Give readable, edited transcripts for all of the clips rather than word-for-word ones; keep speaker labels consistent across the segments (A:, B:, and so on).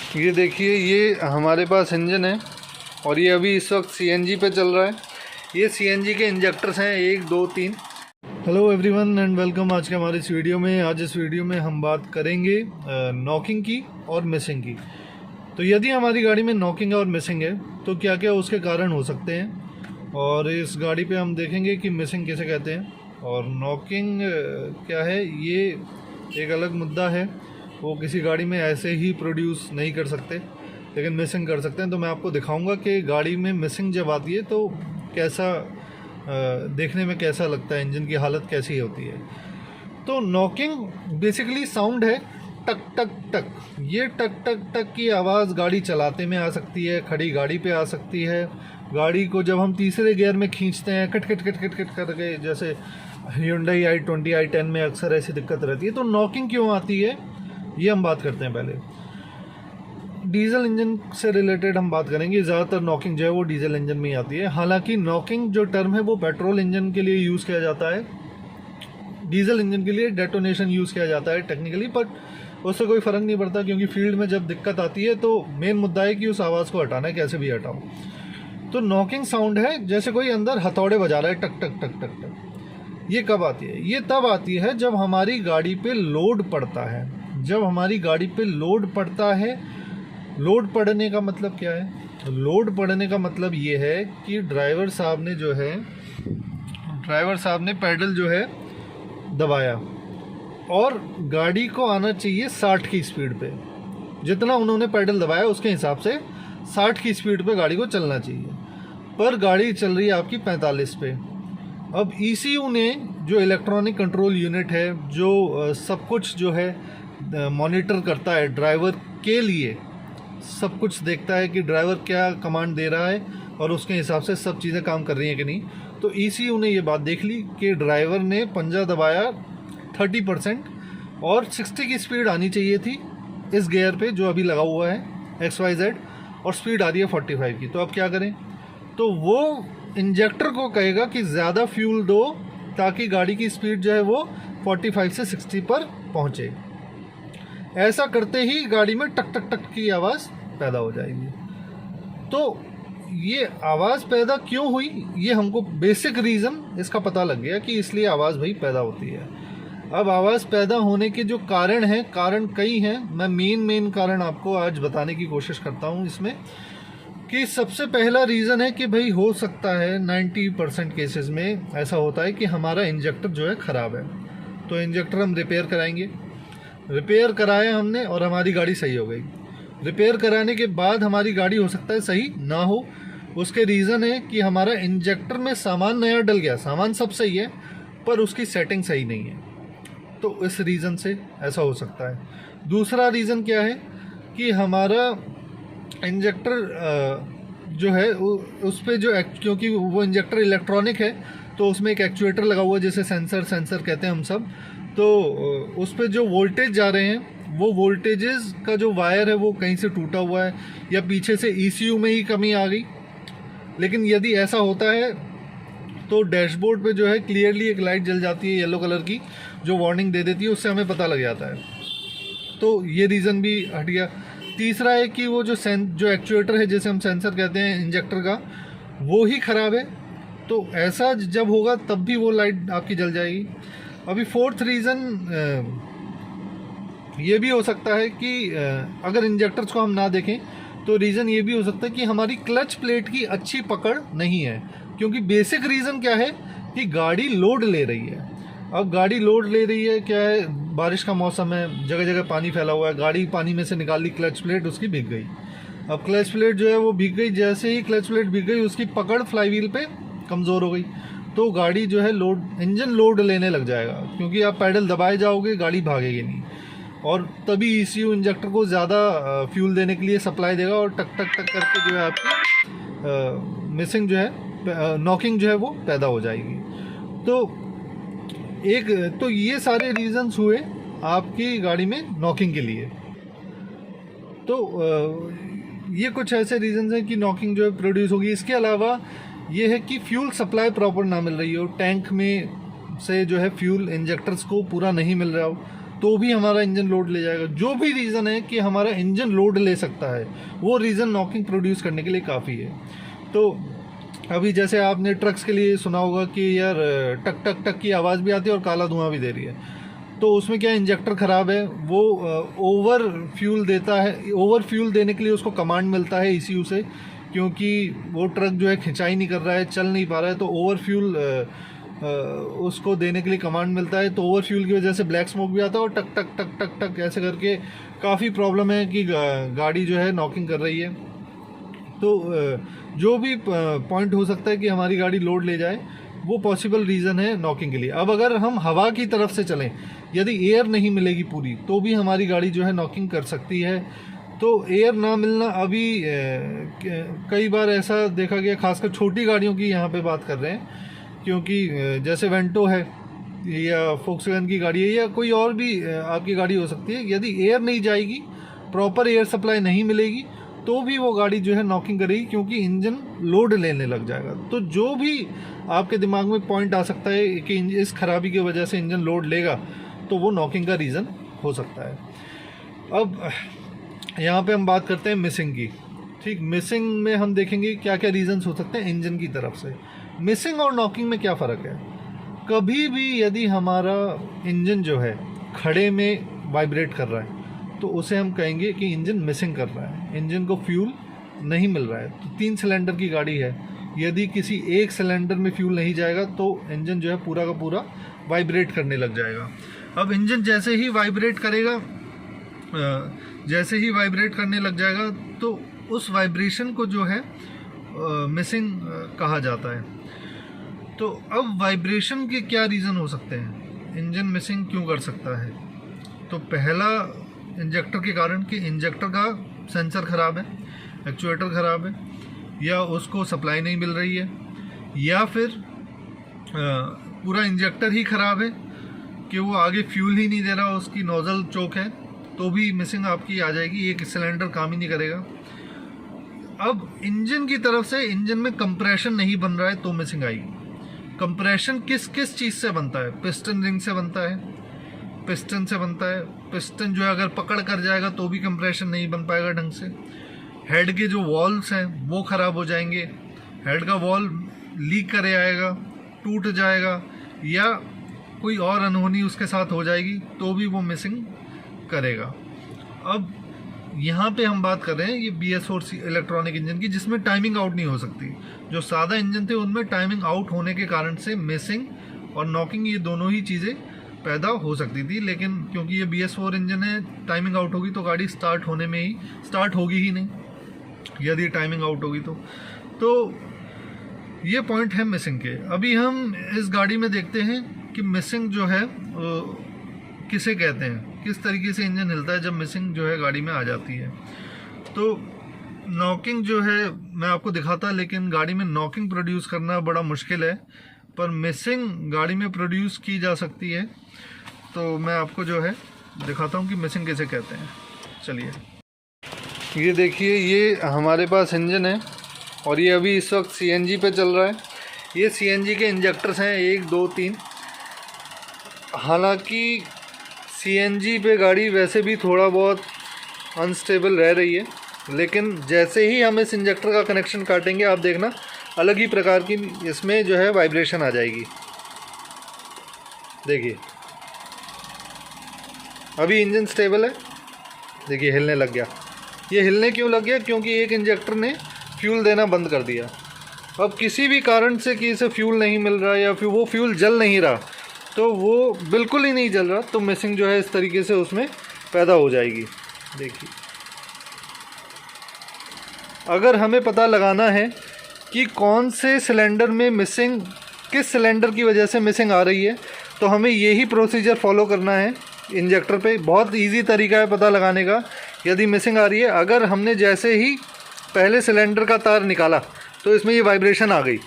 A: ये देखिए, ये हमारे पास इंजन है और ये अभी इस वक्त सीएनजी पे चल रहा है। ये सीएनजी के इंजेक्टर्स हैं 1 2 3। हेलो एवरीवन एंड वेलकम आज के हमारे इस वीडियो में। आज इस वीडियो में हम बात करेंगे नॉकिंग की और मिसिंग की। तो यदि हमारी गाड़ी में नॉकिंग और मिसिंग है तो क्या क्या उसके कारण हो सकते हैं, और इस गाड़ी पे हम देखेंगे कि मिसिंग किसे कहते हैं और नॉकिंग क्या है। ये एक अलग मुद्दा है, वो किसी गाड़ी में ऐसे ही प्रोड्यूस नहीं कर सकते लेकिन मिसिंग कर सकते हैं। तो मैं आपको दिखाऊंगा कि गाड़ी में मिसिंग जब आती है तो कैसा देखने में कैसा लगता है, इंजन की हालत कैसी होती है। तो नॉकिंग बेसिकली साउंड है टक टक टक। ये टक टक टक की आवाज़ गाड़ी चलाते में आ सकती है, खड़ी गाड़ी पे आ सकती है। गाड़ी को जब हम तीसरे गियर में खींचते हैं cut cut cut cut cut करके, जैसे Hyundai i20 i10 में अक्सर ऐसी दिक्कत रहती है। तो नॉकिंग क्यों आती है ये हम बात करते हैं। पहले डीजल इंजन से रिलेटेड हम बात करेंगे। ज़्यादातर नॉकिंग जो है वो डीजल इंजन में ही आती है। हालांकि नॉकिंग जो टर्म है वो पेट्रोल इंजन के लिए यूज़ किया जाता है, डीजल इंजन के लिए डेटोनेशन यूज़ किया जाता है टेक्निकली, बट उससे कोई फ़र्क नहीं पड़ता क्योंकि फील्ड में जब दिक्कत आती है तो मेन मुद्दा है कि उस आवाज़ को हटाना है, कैसे भी हटाओ। तो नॉकिंग साउंड है जैसे कोई अंदर हथौड़े बजा रहा है टक टक टक टक टक। ये कब आती है? ये तब आती है जब हमारी गाड़ी पे लोड पड़ता है। जब हमारी गाड़ी पे लोड पड़ता है, लोड पड़ने का मतलब क्या है? लोड पड़ने का मतलब ये है कि ड्राइवर साहब ने पैडल जो है दबाया और गाड़ी को आना चाहिए 60 की स्पीड पे। जितना उन्होंने पैडल दबाया उसके हिसाब से 60 की स्पीड पे गाड़ी को चलना चाहिए, पर गाड़ी चल रही है आपकी 45 पे। अब ECU ने, जो इलेक्ट्रॉनिक कंट्रोल यूनिट है, जो सब कुछ जो है मॉनिटर करता है ड्राइवर के लिए, सब कुछ देखता है कि ड्राइवर क्या कमांड दे रहा है और उसके हिसाब से सब चीज़ें काम कर रही हैं कि नहीं। तो ECU ने ये बात देख ली कि ड्राइवर ने पंजा दबाया 30% और 60 की स्पीड आनी चाहिए थी इस गियर पे जो अभी लगा हुआ है XYZ, और स्पीड आ रही है 45 की। तो अब क्या करें? तो वो इंजेक्टर को कहेगा कि ज़्यादा फ्यूल दो ताकि गाड़ी की स्पीड जो है वो 45 से 60 पर पहुँचे। ऐसा करते ही गाड़ी में टक टक टक की आवाज़ पैदा हो जाएगी। तो ये आवाज़ पैदा क्यों हुई, ये हमको बेसिक रीज़न इसका पता लग गया कि इसलिए आवाज़ भाई पैदा होती है। अब आवाज़ पैदा होने के जो कारण हैं, कारण कई हैं, मैं मेन कारण आपको आज बताने की कोशिश करता हूँ इसमें। कि सबसे पहला रीज़न है कि भाई हो सकता है 90% केसेस में ऐसा होता है कि हमारा इंजेक्टर जो है ख़राब है। तो इंजेक्टर हम रिपेयर कराएंगे, रिपेयर कराया हमने और हमारी गाड़ी सही हो गई। रिपेयर कराने के बाद हमारी गाड़ी हो सकता है सही ना हो। उसके रीज़न है कि हमारा इंजेक्टर में सामान नया डल गया, सामान सब सही है पर उसकी सेटिंग सही नहीं है। तो इस रीज़न से ऐसा हो सकता है। दूसरा रीज़न क्या है कि हमारा इंजेक्टर जो है उस पर जो क्योंकि वो इंजेक्टर इलेक्ट्रॉनिक है तो उसमें एक एक्चुएटर लगा हुआ है जिसे सेंसर कहते हैं हम सब। तो उस पर जो वोल्टेज जा रहे हैं वो वोल्टेजेस का जो वायर है वो कहीं से टूटा हुआ है या पीछे से ECU में ही कमी आ गई। लेकिन यदि ऐसा होता है तो डैशबोर्ड पे जो है क्लियरली एक लाइट जल जाती है येलो कलर की जो वार्निंग दे देती है, उससे हमें पता लग जाता है। तो ये रीज़न भी हट गया। तीसरा है कि वो जो एक्चुएटर है जिसे हम सेंसर कहते हैं इंजेक्टर का, वो ही ख़राब है। तो ऐसा जब होगा तब भी वो लाइट आपकी जल जाएगी। अभी फोर्थ रीज़न ये भी हो सकता है कि अगर इंजेक्टर्स को हम ना देखें तो रीज़न ये भी हो सकता है कि हमारी क्लच प्लेट की अच्छी पकड़ नहीं है। क्योंकि बेसिक रीज़न क्या है कि गाड़ी लोड ले रही है। अब गाड़ी लोड ले रही है, क्या है, बारिश का मौसम है, जगह जगह पानी फैला हुआ है, गाड़ी पानी में से निकाल ली, क्लच प्लेट उसकी भीग गई। अब क्लच प्लेट जो है वो भीग गई, जैसे ही क्लच प्लेट भीग गई उसकी पकड़ फ्लाईव्हील पे कमज़ोर हो गई। तो गाड़ी जो है इंजन लोड लेने लग जाएगा क्योंकि आप पैडल दबाए जाओगे, गाड़ी भागेगी नहीं। और तभी ECU इंजेक्टर को ज़्यादा फ्यूल देने के लिए सप्लाई देगा और टक टक टक करके जो है आपकी मिसिंग जो है, नॉकिंग जो है वो पैदा हो जाएगी। तो ये सारे रीज़न्स हुए आपकी गाड़ी में नॉकिंग के लिए। तो ये कुछ ऐसे रीज़न्स हैं कि नॉकिंग जो है प्रोड्यूस होगी। इसके अलावा ये है कि फ्यूल सप्लाई प्रॉपर ना मिल रही हो, टैंक में से जो है फ्यूल इंजेक्टर्स को पूरा नहीं मिल रहा हो। तो भी हमारा इंजन लोड ले जाएगा। जो भी रीज़न है कि हमारा इंजन लोड ले सकता है, वो रीज़न नॉकिंग प्रोड्यूस करने के लिए काफ़ी है। तो अभी जैसे आपने ट्रक्स के लिए सुना होगा कि यार टक टक टक की आवाज़ भी आती है और काला धुआं भी दे रही है, तो उसमें क्या इंजेक्टर ख़राब है, वो ओवर फ्यूल देता है। ओवर फ्यूल देने के लिए उसको कमांड मिलता है ECU से, क्योंकि वो ट्रक जो है खिंचाई नहीं कर रहा है, चल नहीं पा रहा है, तो ओवर फ्यूल उसको देने के लिए कमांड मिलता है। तो ओवर फ्यूल की वजह से ब्लैक स्मोक भी आता है और टक टक टक टक टक ऐसे करके काफ़ी प्रॉब्लम है कि गाड़ी जो है नॉकिंग कर रही है। तो जो भी पॉइंट हो सकता है कि हमारी गाड़ी लोड ले जाए, वो पॉसिबल रीज़न है नॉकिंग के लिए। अब अगर हम हवा की तरफ से चलें, यदि एयर नहीं मिलेगी पूरी, तो भी हमारी गाड़ी जो है नॉकिंग कर सकती है। तो एयर ना मिलना अभी कई बार ऐसा देखा गया, खासकर छोटी गाड़ियों की यहाँ पे बात कर रहे हैं, क्योंकि जैसे वेंटो है या फोक्सवैगन की गाड़ी है या कोई और भी आपकी गाड़ी हो सकती है, यदि एयर नहीं जाएगी, प्रॉपर एयर सप्लाई नहीं मिलेगी, तो भी वो गाड़ी जो है नॉकिंग करेगी, क्योंकि इंजन लोड लेने लग जाएगा। तो जो भी आपके दिमाग में पॉइंट आ सकता है कि इस खराबी की वजह से इंजन लोड लेगा, तो वो नॉकिंग का रीज़न हो सकता है। अब यहाँ पे हम बात करते हैं मिसिंग की। ठीक, मिसिंग में हम देखेंगे क्या क्या रीज़न्स हो सकते हैं इंजन की तरफ से। मिसिंग और नॉकिंग में क्या फ़र्क है? कभी भी यदि हमारा इंजन जो है खड़े में वाइब्रेट कर रहा है, तो उसे हम कहेंगे कि इंजन मिसिंग कर रहा है, इंजन को फ्यूल नहीं मिल रहा है। तो 3 सिलेंडर की गाड़ी है, यदि किसी एक सिलेंडर में फ्यूल नहीं जाएगा, तो इंजन जो है पूरा का पूरा वाइब्रेट करने लग जाएगा। अब इंजन जैसे ही वाइब्रेट करेगा, जैसे ही वाइब्रेट करने लग जाएगा, तो उस वाइब्रेशन को जो है मिसिंग कहा जाता है। तो अब वाइब्रेशन के क्या रीज़न हो सकते हैं, इंजन मिसिंग क्यों कर सकता है? तो पहला इंजेक्टर के कारण, कि इंजेक्टर का सेंसर ख़राब है, एक्चुएटर ख़राब है, या उसको सप्लाई नहीं मिल रही है, या फिर पूरा इंजेक्टर ही ख़राब है कि वो आगे फ्यूल ही नहीं दे रहा, उसकी नोज़ल चोक है, तो भी मिसिंग आपकी आ जाएगी, एक सिलेंडर काम ही नहीं करेगा। अब इंजन की तरफ से इंजन में कंप्रेशन नहीं बन रहा है, तो मिसिंग आएगी। कंप्रेशन किस किस चीज़ से बनता है? पिस्टन रिंग से बनता है, पिस्टन से बनता है। पिस्टन जो है अगर पकड़ कर जाएगा तो भी कंप्रेशन नहीं बन पाएगा ढंग से। हेड के जो वॉल्व्स हैं वो ख़राब हो जाएंगे, हेड का वॉल्व लीक करे आएगा, टूट जाएगा, या कोई और अनहोनी उसके साथ हो जाएगी, तो भी वो मिसिंग करेगा। अब यहाँ पे हम बात कर रहे हैं ये BS4 इलेक्ट्रॉनिक इंजन की, जिसमें टाइमिंग आउट नहीं हो सकती। जो सादा इंजन थे उनमें टाइमिंग आउट होने के कारण से मिसिंग और नॉकिंग, ये दोनों ही चीज़ें पैदा हो सकती थी। लेकिन क्योंकि ये BS4 इंजन है, टाइमिंग आउट होगी तो गाड़ी स्टार्ट होने में ही स्टार्ट होगी ही नहीं, यदि टाइमिंग आउट होगी तो ये पॉइंट है मिसिंग के। अभी हम इस गाड़ी में देखते हैं कि मिसिंग जो है किसे कहते हैं, किस तरीके से इंजन हिलता है जब मिसिंग जो है गाड़ी में आ जाती है। तो नॉकिंग जो है मैं आपको दिखाता, लेकिन गाड़ी में नॉकिंग प्रोड्यूस करना बड़ा मुश्किल है, पर मिसिंग गाड़ी में प्रोड्यूस की जा सकती है। तो मैं आपको जो है दिखाता हूँ कि मिसिंग किसे कहते हैं। चलिए, ये देखिए, ये हमारे पास इंजन है और ये अभी इस वक्त CNG पे चल रहा है। ये CNG के इंजेक्टर्स हैं 1, 2, 3। हालांकि CNG पे गाड़ी वैसे भी थोड़ा बहुत अनस्टेबल रह रही है, लेकिन जैसे ही हम इस इंजेक्टर का कनेक्शन काटेंगे, आप देखना अलग ही प्रकार की इसमें जो है वाइब्रेशन आ जाएगी। देखिए, अभी इंजन स्टेबल है, देखिए हिलने लग गया। ये हिलने क्यों लग गया? क्योंकि एक इंजेक्टर ने फ्यूल देना बंद कर दिया। अब किसी भी कारण से कि इसे फ्यूल नहीं मिल रहा या फिर वो फ्यूल जल नहीं रहा, तो वो बिल्कुल ही नहीं जल रहा, तो मिसिंग जो है इस तरीके से उसमें पैदा हो जाएगी। देखिए, अगर हमें पता लगाना है कि कौन से सिलेंडर में मिसिंग, किस सिलेंडर की वजह से मिसिंग आ रही है, तो हमें यही प्रोसीजर फॉलो करना है इंजेक्टर पे। बहुत इजी तरीका है पता लगाने का यदि मिसिंग आ रही है। अगर हमने जैसे ही पहले सिलेंडर का तार निकाला तो इसमें ये वाइब्रेशन आ गई,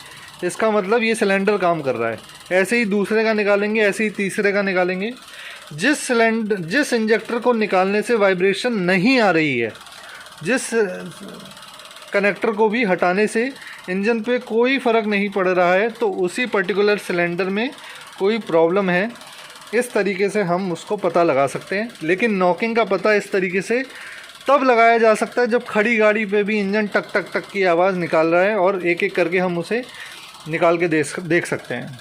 A: इसका मतलब ये सिलेंडर काम कर रहा है। ऐसे ही दूसरे का निकालेंगे, ऐसे ही तीसरे का निकालेंगे। जिस इंजेक्टर को निकालने से वाइब्रेशन नहीं आ रही है, जिस कनेक्टर को भी हटाने से इंजन पे कोई फ़र्क नहीं पड़ रहा है, तो उसी पर्टिकुलर सिलेंडर में कोई प्रॉब्लम है। इस तरीके से हम उसको पता लगा सकते हैं। लेकिन नॉकिंग का पता इस तरीके से तब लगाया जा सकता है जब खड़ी गाड़ी पे भी इंजन टक टक टक की आवाज़ निकाल रहा है और एक एक करके हम उसे निकाल के देख सकते हैं।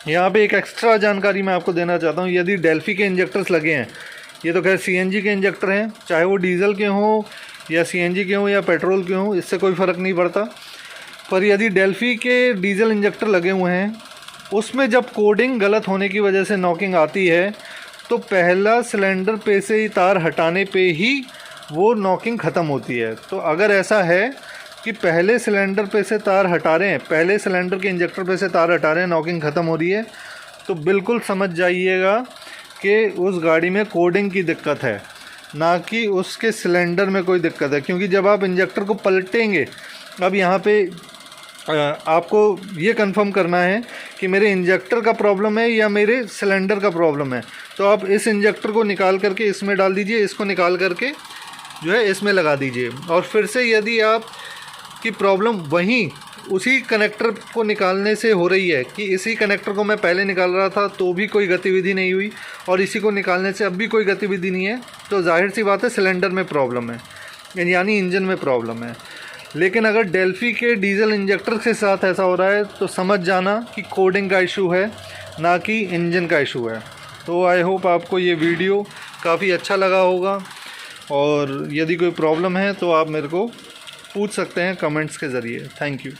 A: यहाँ पे एक एक्स्ट्रा जानकारी मैं आपको देना चाहता हूँ। यदि डेल्फी के इंजेक्टर्स लगे हैं, ये तो खैर सीएनजी के इंजेक्टर हैं, चाहे वो डीजल के हों या सीएनजी के हों या पेट्रोल के हों, इससे कोई फ़र्क नहीं पड़ता। पर यदि डेल्फी के डीजल इंजेक्टर लगे हुए हैं, उसमें जब कोडिंग गलत होने की वजह से नॉकिंग आती है तो पहला सिलेंडर पे से ही तार हटाने पे ही वो नॉकिंग ख़त्म होती है। तो अगर ऐसा है कि पहले सिलेंडर पे से तार हटा रहे हैं, पहले सिलेंडर के इंजेक्टर पे से तार हटा रहे हैं, नॉकिंग ख़त्म हो रही है, तो बिल्कुल समझ जाइएगा कि उस गाड़ी में कोडिंग की दिक्कत है, ना कि उसके सिलेंडर में कोई दिक्कत है। क्योंकि जब आप इंजेक्टर को पलटेंगे, अब यहाँ पे आपको ये कंफर्म करना है कि मेरे इंजेक्टर का प्रॉब्लम है या मेरे सिलेंडर का प्रॉब्लम है, तो आप इस इंजेक्टर को निकाल करके इसमें डाल दीजिए, इसको निकाल करके जो है इसमें लगा दीजिए। और फिर से यदि आप की प्रॉब्लम वहीं उसी कनेक्टर को निकालने से हो रही है कि इसी कनेक्टर को मैं पहले निकाल रहा था तो भी कोई गतिविधि नहीं हुई और इसी को निकालने से अब भी कोई गतिविधि नहीं है, तो जाहिर सी बात है सिलेंडर में प्रॉब्लम है, यानी इंजन में प्रॉब्लम है। लेकिन अगर डेल्फी के डीजल इंजेक्टर के साथ ऐसा हो रहा है तो समझ जाना कि कोडिंग का इशू है, ना कि इंजन का इशू है। तो आई होप आपको ये वीडियो काफ़ी अच्छा लगा होगा, और यदि कोई प्रॉब्लम है तो आप मेरे को पूछ सकते हैं कमेंट्स के ज़रिए। Thank you.